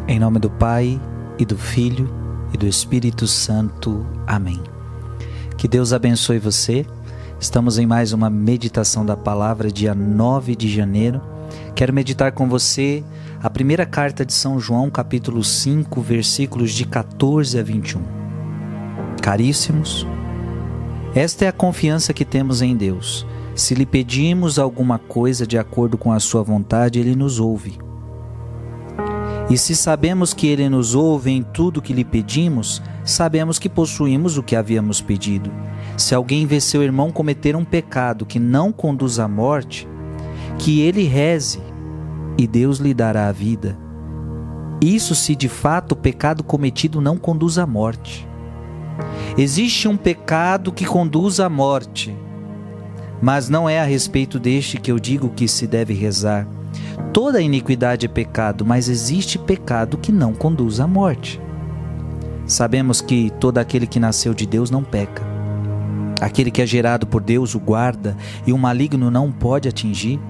Em nome do Pai, e do Filho, e do Espírito Santo. Amém. Que Deus abençoe você. Estamos em mais uma meditação da palavra, dia 9 de janeiro. Quero meditar com você a primeira carta de São João, capítulo 5, versículos de 14 a 21. Caríssimos, esta é a confiança que temos em Deus. Se lhe pedimos alguma coisa de acordo com a sua vontade, Ele nos ouve. E se sabemos que Ele nos ouve em tudo que lhe pedimos, sabemos que possuímos o que havíamos pedido. Se alguém vê seu irmão cometer um pecado que não conduz à morte, que ele reze e Deus lhe dará a vida. Isso se de fato o pecado cometido não conduz à morte. Existe um pecado que conduz à morte, mas não é a respeito deste que eu digo que se deve rezar. Toda iniquidade é pecado, mas existe pecado que não conduz à morte. Sabemos que todo aquele que nasceu de Deus não peca. Aquele que é gerado por Deus o guarda e o maligno não pode atingir.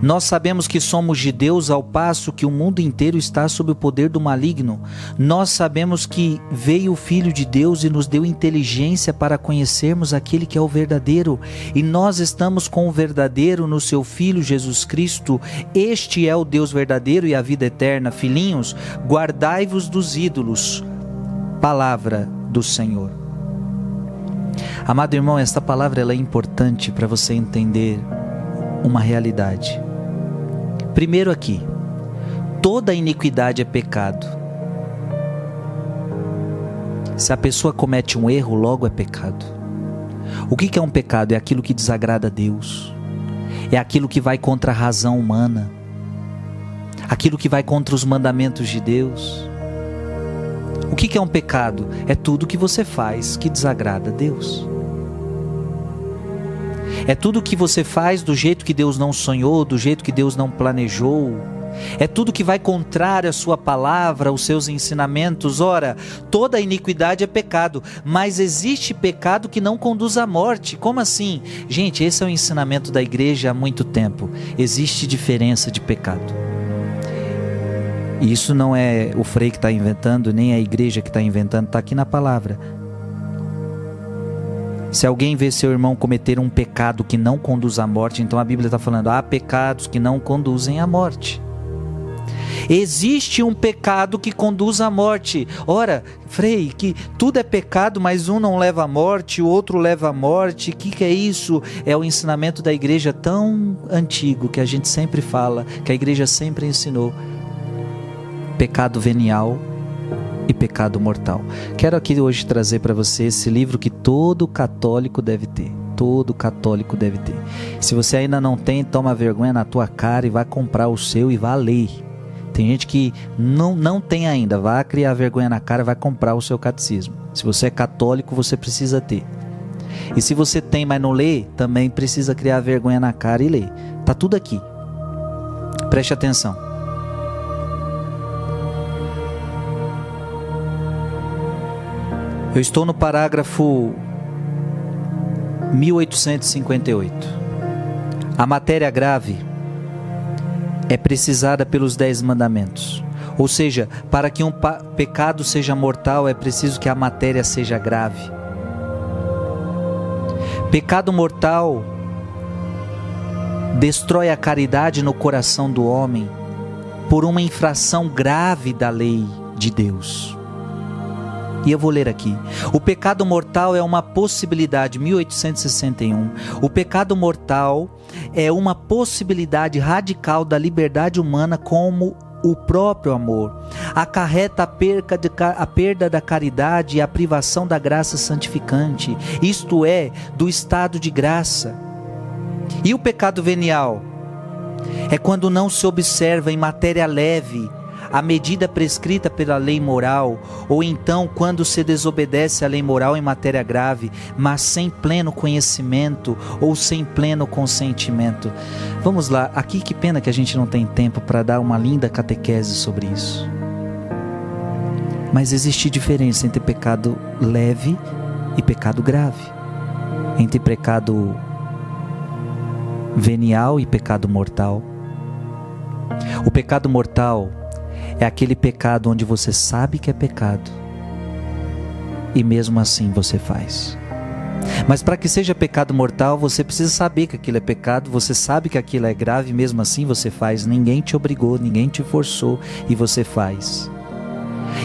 Nós sabemos que somos de Deus ao passo que o mundo inteiro está sob o poder do maligno. Nós sabemos que veio o Filho de Deus e nos deu inteligência para conhecermos aquele que é o verdadeiro. E nós estamos com o verdadeiro no seu Filho Jesus Cristo. Este é o Deus verdadeiro e a vida eterna. Filhinhos, guardai-vos dos ídolos. Palavra do Senhor. Amado irmão, esta palavra ela é importante para você entender uma realidade. Primeiro aqui, toda iniquidade é pecado. Se a pessoa comete um erro, logo é pecado. O que é um pecado? É aquilo que desagrada a Deus. É aquilo que vai contra a razão humana. Aquilo que vai contra os mandamentos de Deus. O que é um pecado? É tudo que você faz que desagrada a Deus. É tudo que você faz do jeito que Deus não sonhou, do jeito que Deus não planejou. É tudo que vai contrário à sua palavra, aos seus ensinamentos. Ora, toda iniquidade é pecado, mas existe pecado que não conduz à morte. Como assim? Gente, esse é o ensinamento da igreja há muito tempo. Existe diferença de pecado. E isso não é o Frei que está inventando, nem a igreja que está inventando, está aqui na palavra. Se alguém vê seu irmão cometer um pecado que não conduz à morte, então a Bíblia está falando, há pecados que não conduzem à morte. Existe um pecado que conduz à morte. Ora, Frei, que tudo é pecado, mas um não leva à morte, o outro leva à morte. O que é isso? É o ensinamento da igreja tão antigo que a gente sempre fala, que a igreja sempre ensinou. Pecado venial e pecado mortal. Quero aqui hoje trazer para você esse livro que todo católico deve ter. Todo católico deve ter. Se você ainda não tem, toma vergonha na tua cara e vai comprar o seu e vá ler. Tem gente que não tem ainda, vai criar vergonha na cara e vai comprar o seu catecismo. Se você é católico, você precisa ter. E se você tem, mas não lê, também precisa criar vergonha na cara e ler. Tá tudo aqui. Preste atenção. Eu estou no parágrafo 1858. A matéria grave é precisada pelos 10 mandamentos. Ou seja, para que um pecado seja mortal, é preciso que a matéria seja grave. Pecado mortal destrói a caridade no coração do homem por uma infração grave da lei de Deus. E eu vou ler aqui. O pecado mortal é uma possibilidade, 1861. O pecado mortal é uma possibilidade radical da liberdade humana como o próprio amor. Acarreta a perda da caridade e a privação da graça santificante, isto é, do estado de graça. E o pecado venial? É quando não se observa em matéria leve a medida prescrita pela lei moral, ou então quando se desobedece à lei moral em matéria grave, mas sem pleno conhecimento ou sem pleno consentimento. Vamos lá, aqui que pena que a gente não tem tempo para dar uma linda catequese sobre isso. Mas existe diferença entre pecado leve e pecado grave, entre pecado venial e pecado mortal. O pecado mortal É aquele pecado onde você sabe que é pecado e mesmo assim você faz. Mas para que seja pecado mortal, você precisa saber que aquilo é pecado, você sabe que aquilo é grave, mesmo assim você faz. Ninguém te obrigou, ninguém te forçou e você faz.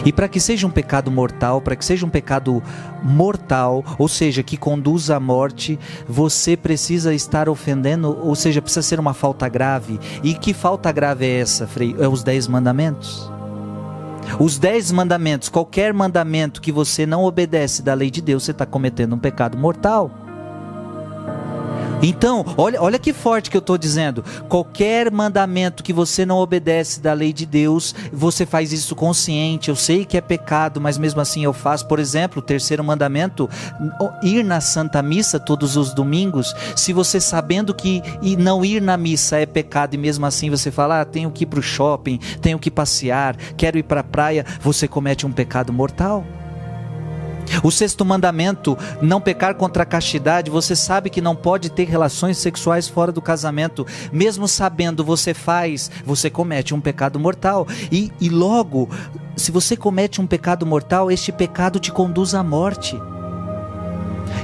E para que seja um pecado mortal, para que seja um pecado mortal, ou seja, que conduza à morte, você precisa estar ofendendo, ou seja, precisa ser uma falta grave. E que falta grave é essa, Frei? É os 10 mandamentos. Os 10 mandamentos, qualquer mandamento que você não obedece da lei de Deus, você está cometendo um pecado mortal. Então, olha que forte que eu estou dizendo. Qualquer mandamento que você não obedece da lei de Deus, você faz isso consciente. Eu sei que é pecado, mas mesmo assim eu faço. Por exemplo, o 3º mandamento, ir na Santa Missa todos os domingos. Se você sabendo que não ir na missa é pecado e mesmo assim você fala, tenho que ir para o shopping, tenho que passear, quero ir para a praia, você comete um pecado mortal. O 6º mandamento, não pecar contra a castidade, você sabe que não pode ter relações sexuais fora do casamento, mesmo sabendo você faz, você comete um pecado mortal, e logo, se você comete um pecado mortal, este pecado te conduz à morte.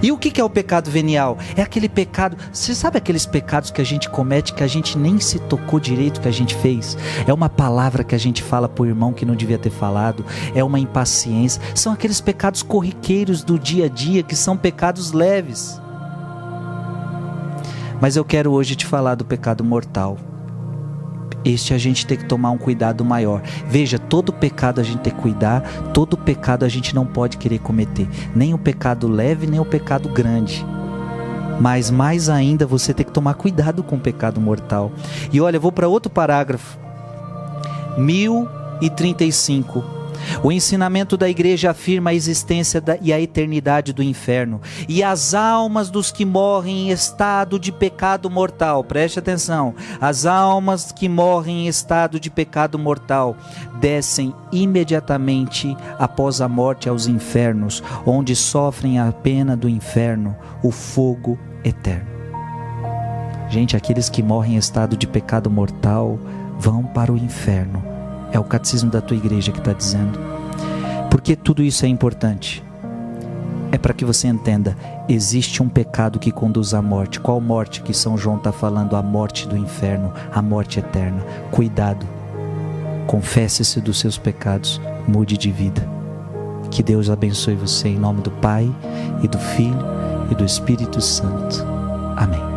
E o que é o pecado venial? É aquele pecado, você sabe aqueles pecados que a gente comete, que a gente nem se tocou direito que a gente fez? É uma palavra que a gente fala para o irmão que não devia ter falado, é uma impaciência, são aqueles pecados corriqueiros do dia a dia, que são pecados leves. Mas eu quero hoje te falar do pecado mortal. Este a gente tem que tomar um cuidado maior. Veja, todo pecado a gente tem que cuidar, todo pecado a gente não pode querer cometer, nem o pecado leve, nem o pecado grande. Mas mais ainda você tem que tomar cuidado com o pecado mortal. E olha, eu vou para outro parágrafo, 1035. O ensinamento da igreja afirma a existência e a eternidade do inferno e as almas dos que morrem em estado de pecado mortal, preste atenção, as almas que morrem em estado de pecado mortal descem imediatamente após a morte aos infernos, onde sofrem a pena do inferno, o fogo eterno. Gente, aqueles que morrem em estado de pecado mortal vão para o inferno. É o catecismo da tua igreja que está dizendo. Por que tudo isso é importante? É para que você entenda, existe um pecado que conduz à morte. Qual morte que São João está falando? A morte do inferno, a morte eterna. Cuidado, confesse-se dos seus pecados, mude de vida. Que Deus abençoe você em nome do Pai, e do Filho, e do Espírito Santo. Amém.